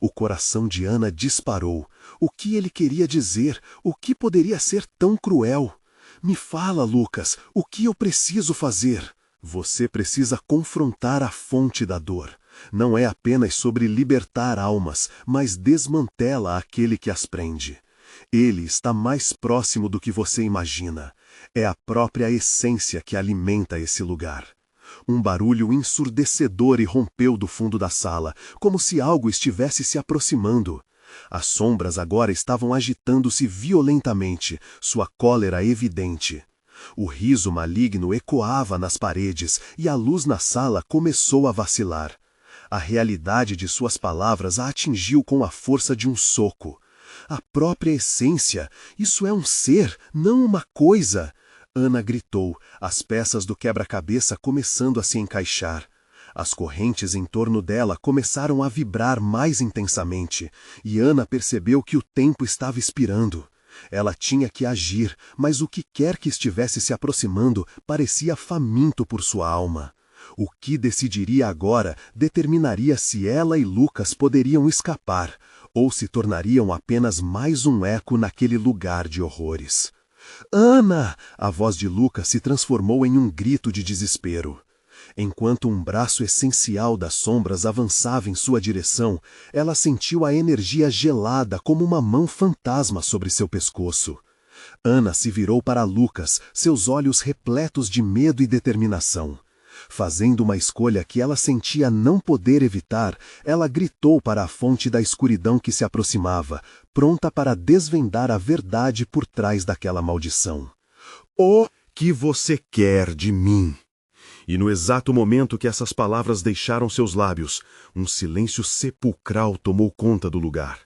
O coração de Ana disparou. O que ele queria dizer? O que poderia ser tão cruel? Me fala, Lucas, o que eu preciso fazer? Você precisa confrontar a fonte da dor. Não é apenas sobre libertar almas, mas desmantela aquele que as prende. Ele está mais próximo do que você imagina. É a própria essência que alimenta esse lugar. Um barulho ensurdecedor irrompeu do fundo da sala, como se algo estivesse se aproximando. As sombras agora estavam agitando-se violentamente, sua cólera evidente. O riso maligno ecoava nas paredes e a luz na sala começou a vacilar. A realidade de suas palavras a atingiu com a força de um soco. A própria essência, isso é um ser, não uma coisa. Ana gritou, as peças do quebra-cabeça começando a se encaixar. As correntes em torno dela começaram a vibrar mais intensamente, e Ana percebeu que o tempo estava expirando. Ela tinha que agir, mas o que quer que estivesse se aproximando parecia faminto por sua alma. O que decidiria agora determinaria se ela e Lucas poderiam escapar, ou se tornariam apenas mais um eco naquele lugar de horrores. Ana! A voz de Lucas se transformou em um grito de desespero. Enquanto um braço essencial das sombras avançava em sua direção, ela sentiu a energia gelada como uma mão fantasma sobre seu pescoço. Ana se virou para Lucas, seus olhos repletos de medo e determinação. Fazendo uma escolha que ela sentia não poder evitar, ela gritou para a fonte da escuridão que se aproximava, pronta para desvendar a verdade por trás daquela maldição. Oh, que você quer de mim?" E no exato momento que essas palavras deixaram seus lábios, um silêncio sepulcral tomou conta do lugar.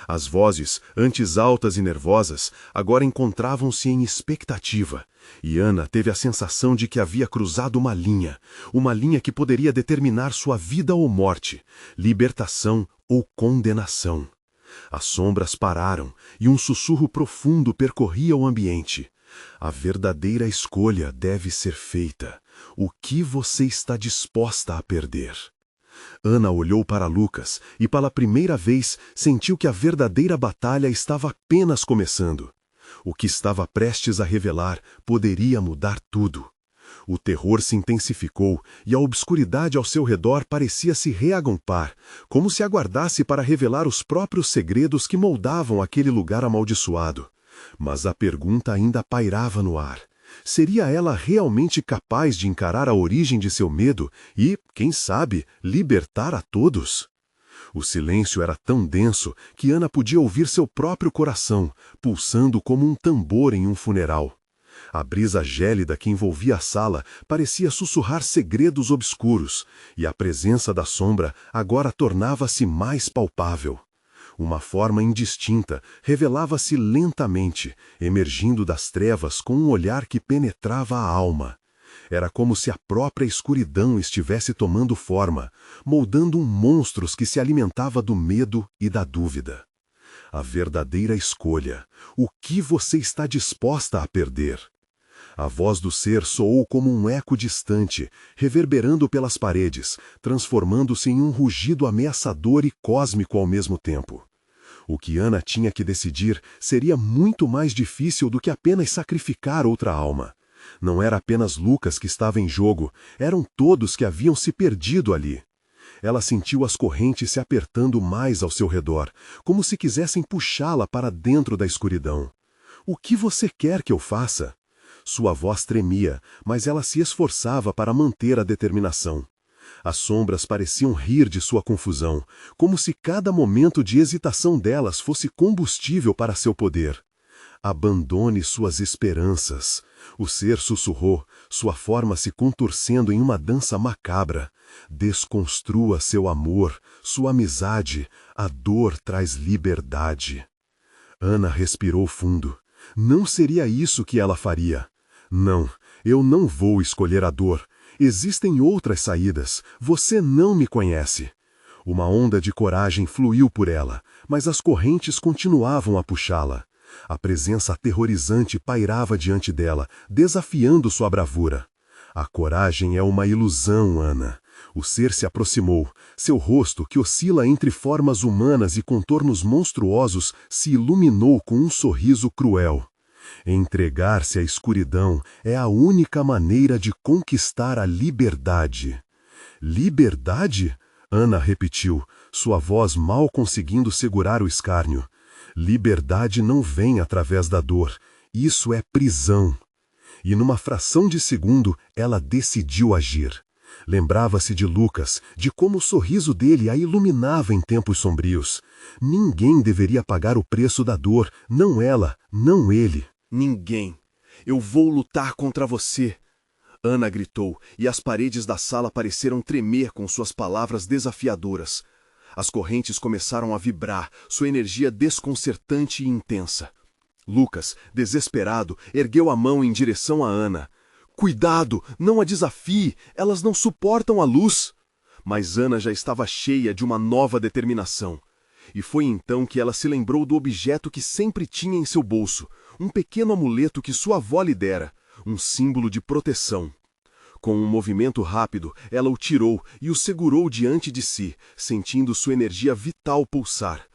As vozes, antes altas e nervosas, agora encontravam-se em expectativa, e Ana teve a sensação de que havia cruzado uma linha que poderia determinar sua vida ou morte, libertação ou condenação. As sombras pararam e um sussurro profundo percorria o ambiente. A verdadeira escolha deve ser feita. O que você está disposta a perder? Ana olhou para Lucas e, pela primeira vez, sentiu que a verdadeira batalha estava apenas começando. O que estava prestes a revelar poderia mudar tudo. O terror se intensificou e a obscuridade ao seu redor parecia se reagrupar, como se aguardasse para revelar os próprios segredos que moldavam aquele lugar amaldiçoado. Mas a pergunta ainda pairava no ar. Seria ela realmente capaz de encarar a origem de seu medo e, quem sabe, libertar a todos? O silêncio era tão denso que Ana podia ouvir seu próprio coração, pulsando como um tambor em um funeral. A brisa gélida que envolvia a sala parecia sussurrar segredos obscuros, e a presença da sombra agora tornava-se mais palpável. Uma forma indistinta revelava-se lentamente, emergindo das trevas com um olhar que penetrava a alma. Era como se a própria escuridão estivesse tomando forma, moldando um monstro que se alimentava do medo e da dúvida. A verdadeira escolha. O que você está disposta a perder? A voz do ser soou como um eco distante, reverberando pelas paredes, transformando-se em um rugido ameaçador e cósmico ao mesmo tempo. O que Ana tinha que decidir seria muito mais difícil do que apenas sacrificar outra alma. Não era apenas Lucas que estava em jogo, eram todos que haviam se perdido ali. Ela sentiu as correntes se apertando mais ao seu redor, como se quisessem puxá-la para dentro da escuridão. "O que você quer que eu faça?" Sua voz tremia, mas ela se esforçava para manter a determinação. As sombras pareciam rir de sua confusão, como se cada momento de hesitação delas fosse combustível para seu poder. "Abandone suas esperanças." O ser sussurrou, sua forma se contorcendo em uma dança macabra. "Desconstrua seu amor, sua amizade. A dor traz liberdade." Ana respirou fundo. Não seria isso que ela faria. "Não, eu não vou escolher a dor. Existem outras saídas. Você não me conhece." Uma onda de coragem fluiu por ela, mas as correntes continuavam a puxá-la. A presença aterrorizante pairava diante dela, desafiando sua bravura. "A coragem é uma ilusão, Ana." O ser se aproximou. Seu rosto, que oscila entre formas humanas e contornos monstruosos, se iluminou com um sorriso cruel. "Entregar-se à escuridão é a única maneira de conquistar a liberdade." "Liberdade?" Ana repetiu, sua voz mal conseguindo segurar o escárnio. "Liberdade não vem através da dor. Isso é prisão." E numa fração de segundo, ela decidiu agir. Lembrava-se de Lucas, de como o sorriso dele a iluminava em tempos sombrios. Ninguém deveria pagar o preço da dor, não ela, não ele. "Ninguém. Eu vou lutar contra você." Ana gritou, e as paredes da sala pareceram tremer com suas palavras desafiadoras. As correntes começaram a vibrar, sua energia desconcertante e intensa. Lucas, desesperado, ergueu a mão em direção a Ana. "Cuidado, não a desafie, elas não suportam a luz." Mas Ana já estava cheia de uma nova determinação. E foi então que ela se lembrou do objeto que sempre tinha em seu bolso, um pequeno amuleto que sua avó lhe dera, um símbolo de proteção. Com um movimento rápido, ela o tirou e o segurou diante de si, sentindo sua energia vital pulsar.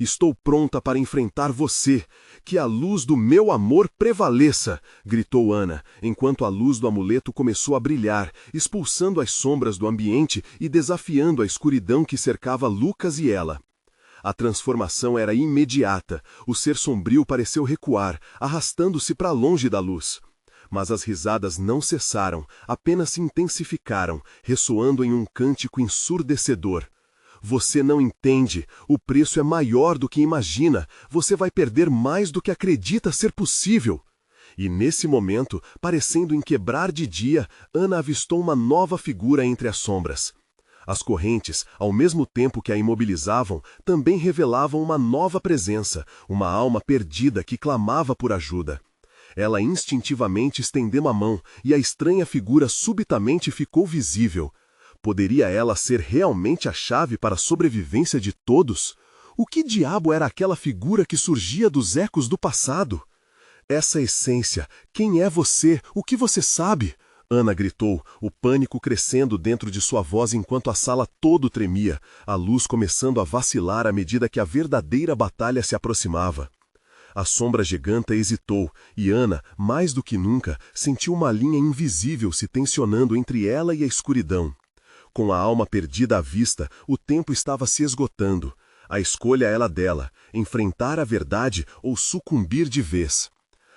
"Estou pronta para enfrentar você. Que a luz do meu amor prevaleça!" gritou Ana, enquanto a luz do amuleto começou a brilhar, expulsando as sombras do ambiente e desafiando a escuridão que cercava Lucas e ela. A transformação era imediata. O ser sombrio pareceu recuar, arrastando-se para longe da luz. Mas as risadas não cessaram, apenas se intensificaram, ressoando em um cântico ensurdecedor. "Você não entende. O preço é maior do que imagina. Você vai perder mais do que acredita ser possível." E nesse momento, parecendo em quebrar de dia, Ana avistou uma nova figura entre as sombras. As correntes, ao mesmo tempo que a imobilizavam, também revelavam uma nova presença, uma alma perdida que clamava por ajuda. Ela instintivamente estendeu a mão e a estranha figura subitamente ficou visível. Poderia ela ser realmente a chave para a sobrevivência de todos? O que diabo era aquela figura que surgia dos ecos do passado? Essa essência, quem é você? O que você sabe? Ana gritou, o pânico crescendo dentro de sua voz enquanto a sala todo tremia, a luz começando a vacilar à medida que a verdadeira batalha se aproximava. A sombra giganta hesitou, e Ana, mais do que nunca, sentiu uma linha invisível se tensionando entre ela e a escuridão. Com a alma perdida à vista, o tempo estava se esgotando. A escolha era dela, enfrentar a verdade ou sucumbir de vez.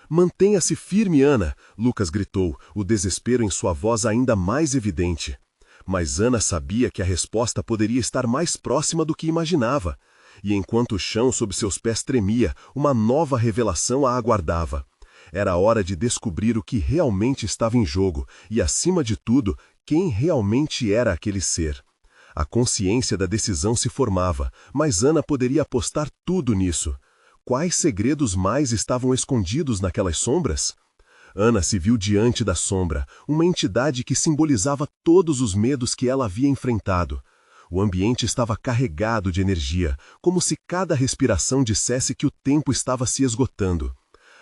Mantenha-se firme, Ana, Lucas gritou, o desespero em sua voz ainda mais evidente. Mas Ana sabia que a resposta poderia estar mais próxima do que imaginava. E enquanto o chão sob seus pés tremia, uma nova revelação a aguardava. Era hora de descobrir o que realmente estava em jogo e, acima de tudo, quem realmente era aquele ser. A consciência da decisão se formava, mas Ana poderia apostar tudo nisso. Quais segredos mais estavam escondidos naquelas sombras? Ana se viu diante da sombra, uma entidade que simbolizava todos os medos que ela havia enfrentado. O ambiente estava carregado de energia, como se cada respiração dissesse que o tempo estava se esgotando.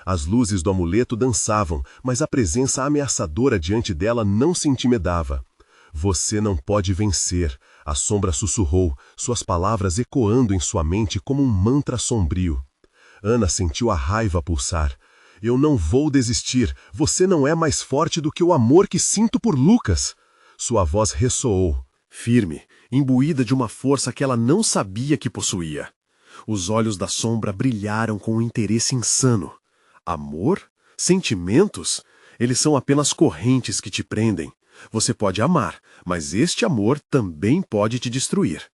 As luzes do amuleto dançavam, mas a presença ameaçadora diante dela não se intimidava. Você não pode vencer, a sombra sussurrou, suas palavras ecoando em sua mente como um mantra sombrio. Ana sentiu a raiva pulsar. Eu não vou desistir, você não é mais forte do que o amor que sinto por Lucas. Sua voz ressoou, firme, imbuída de uma força que ela não sabia que possuía. Os olhos da sombra brilharam com um interesse insano. Amor? Sentimentos? Eles são apenas correntes que te prendem. Você pode amar, mas este amor também pode te destruir.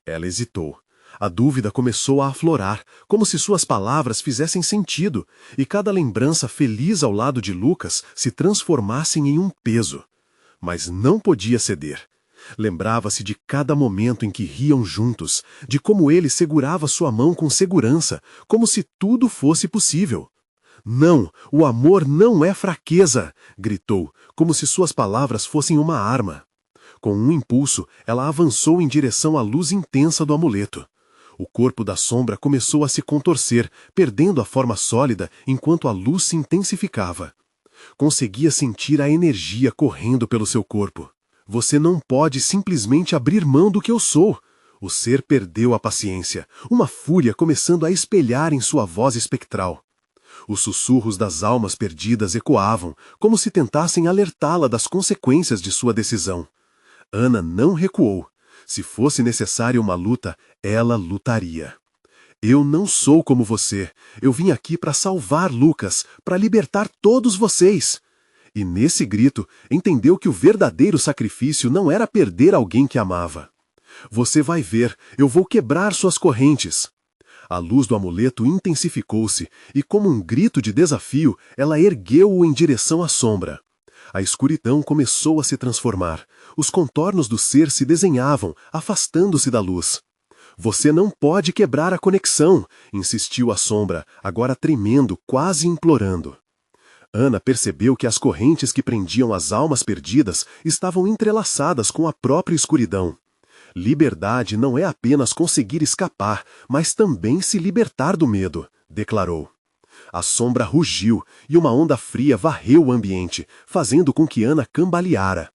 Ela hesitou. A dúvida começou a aflorar, como se suas palavras fizessem sentido, e cada lembrança feliz ao lado de Lucas se transformassem em um peso. Mas não podia ceder. Lembrava-se de cada momento em que riam juntos, de como ele segurava sua mão com segurança, como se tudo fosse possível. Não, o amor não é fraqueza, gritou, como se suas palavras fossem uma arma. Com um impulso, ela avançou em direção à luz intensa do amuleto. O corpo da sombra começou a se contorcer, perdendo a forma sólida enquanto a luz se intensificava. Conseguia sentir a energia correndo pelo seu corpo. Você não pode simplesmente abrir mão do que eu sou. O ser perdeu a paciência, uma fúria começando a espelhar em sua voz espectral. Os sussurros das almas perdidas ecoavam, como se tentassem alertá-la das consequências de sua decisão. Ana não recuou. Se fosse necessária uma luta, ela lutaria. Eu não sou como você. Eu vim aqui para salvar Lucas, para libertar todos vocês. E nesse grito, entendeu que o verdadeiro sacrifício não era perder alguém que amava. Você vai ver, eu vou quebrar suas correntes. A luz do amuleto intensificou-se, e como um grito de desafio, ela ergueu-o em direção à sombra. A escuridão começou a se transformar. Os contornos do ser se desenhavam, afastando-se da luz. Você não pode quebrar a conexão, insistiu a sombra, agora tremendo, quase implorando. Ana percebeu que as correntes que prendiam as almas perdidas estavam entrelaçadas com a própria escuridão. Liberdade não é apenas conseguir escapar, mas também se libertar do medo, declarou. A sombra rugiu e uma onda fria varreu o ambiente, fazendo com que Ana cambaleara.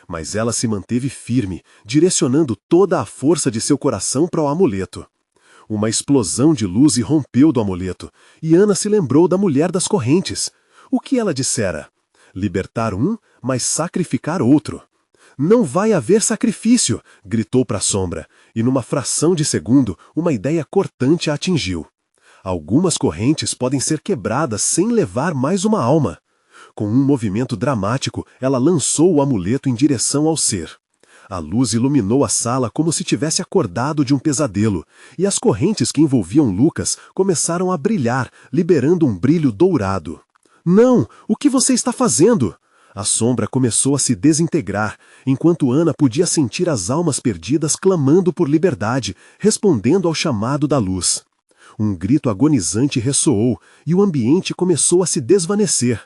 Mas ela se manteve firme, direcionando toda a força de seu coração para o amuleto. Uma explosão de luz irrompeu do amuleto, e Ana se lembrou da mulher das correntes. O que ela dissera? Libertar um, mas sacrificar outro. Não vai haver sacrifício, gritou para a sombra, e numa fração de segundo, uma ideia cortante a atingiu. Algumas correntes podem ser quebradas sem levar mais uma alma. Com um movimento dramático, ela lançou o amuleto em direção ao ser. A luz iluminou a sala como se tivesse acordado de um pesadelo, e as correntes que envolviam Lucas começaram a brilhar, liberando um brilho dourado. Não! O que você está fazendo? A sombra começou a se desintegrar, enquanto Ana podia sentir as almas perdidas clamando por liberdade, respondendo ao chamado da luz. Um grito agonizante ressoou, e o ambiente começou a se desvanecer.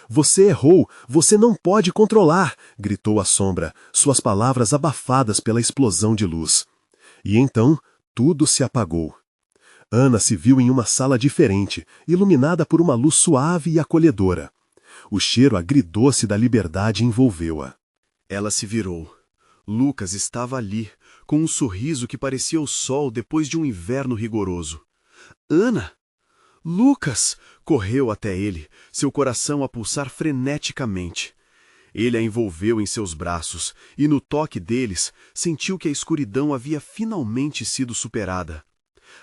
Você errou, você não pode controlar, gritou a sombra, suas palavras abafadas pela explosão de luz. E então, tudo se apagou. Ana se viu em uma sala diferente, iluminada por uma luz suave e acolhedora. O cheiro agridoce da liberdade envolveu-a. Ela se virou. Lucas estava ali, com um sorriso que parecia o sol depois de um inverno rigoroso. Ana! Lucas! Correu até ele, seu coração a pulsar freneticamente. Ele a envolveu em seus braços, e no toque deles, sentiu que a escuridão havia finalmente sido superada.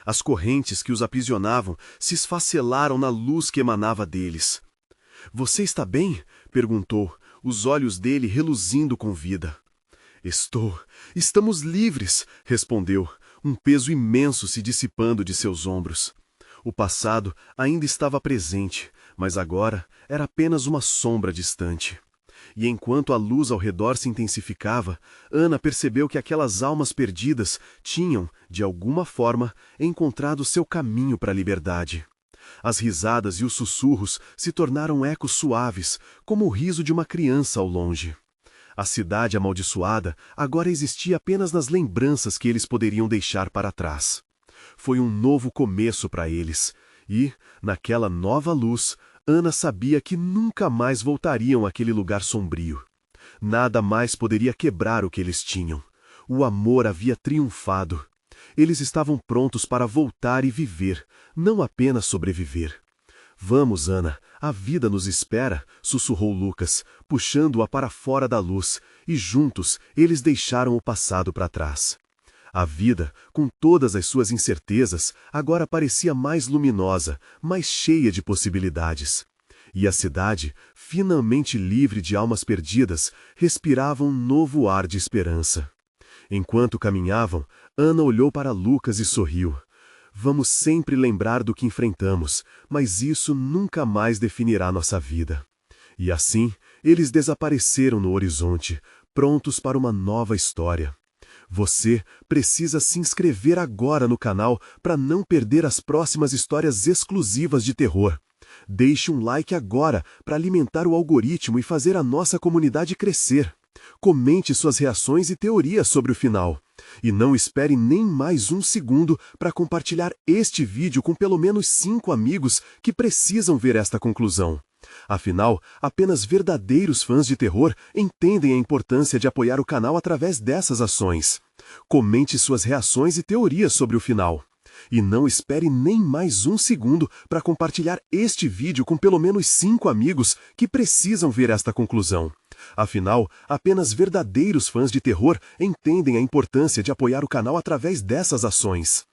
As correntes que os aprisionavam se esfacelaram na luz que emanava deles. Você está bem? Perguntou, os olhos dele reluzindo com vida. Estou. Estamos livres, respondeu, um peso imenso se dissipando de seus ombros. O passado ainda estava presente, mas agora era apenas uma sombra distante. E enquanto a luz ao redor se intensificava, Ana percebeu que aquelas almas perdidas tinham, de alguma forma, encontrado seu caminho para a liberdade. As risadas e os sussurros se tornaram ecos suaves, como o riso de uma criança ao longe. A cidade amaldiçoada agora existia apenas nas lembranças que eles poderiam deixar para trás. Foi um novo começo para eles, e, naquela nova luz, Ana sabia que nunca mais voltariam àquele lugar sombrio. Nada mais poderia quebrar o que eles tinham. O amor havia triunfado. Eles estavam prontos para voltar e viver, não apenas sobreviver. Vamos, Ana, a vida nos espera, sussurrou Lucas, puxando-a para fora da luz, e juntos eles deixaram o passado para trás. A vida, com todas as suas incertezas, agora parecia mais luminosa, mais cheia de possibilidades. E a cidade, finalmente livre de almas perdidas, respirava um novo ar de esperança. Enquanto caminhavam, Ana olhou para Lucas e sorriu. Vamos sempre lembrar do que enfrentamos, mas isso nunca mais definirá nossa vida. E assim, eles desapareceram no horizonte, prontos para uma nova história. Você precisa se inscrever agora no canal para não perder as próximas histórias exclusivas de terror. Deixe um like agora para alimentar o algoritmo e fazer a nossa comunidade crescer. Comente suas reações e teorias sobre o final. E não espere nem mais um segundo para compartilhar este vídeo com pelo menos 5 amigos que precisam ver esta conclusão. Afinal, apenas verdadeiros fãs de terror entendem a importância de apoiar o canal através dessas ações. Comente suas reações e teorias sobre o final. E não espere nem mais um segundo para compartilhar este vídeo com pelo menos 5 amigos que precisam ver esta conclusão. Afinal, apenas verdadeiros fãs de terror entendem a importância de apoiar o canal através dessas ações.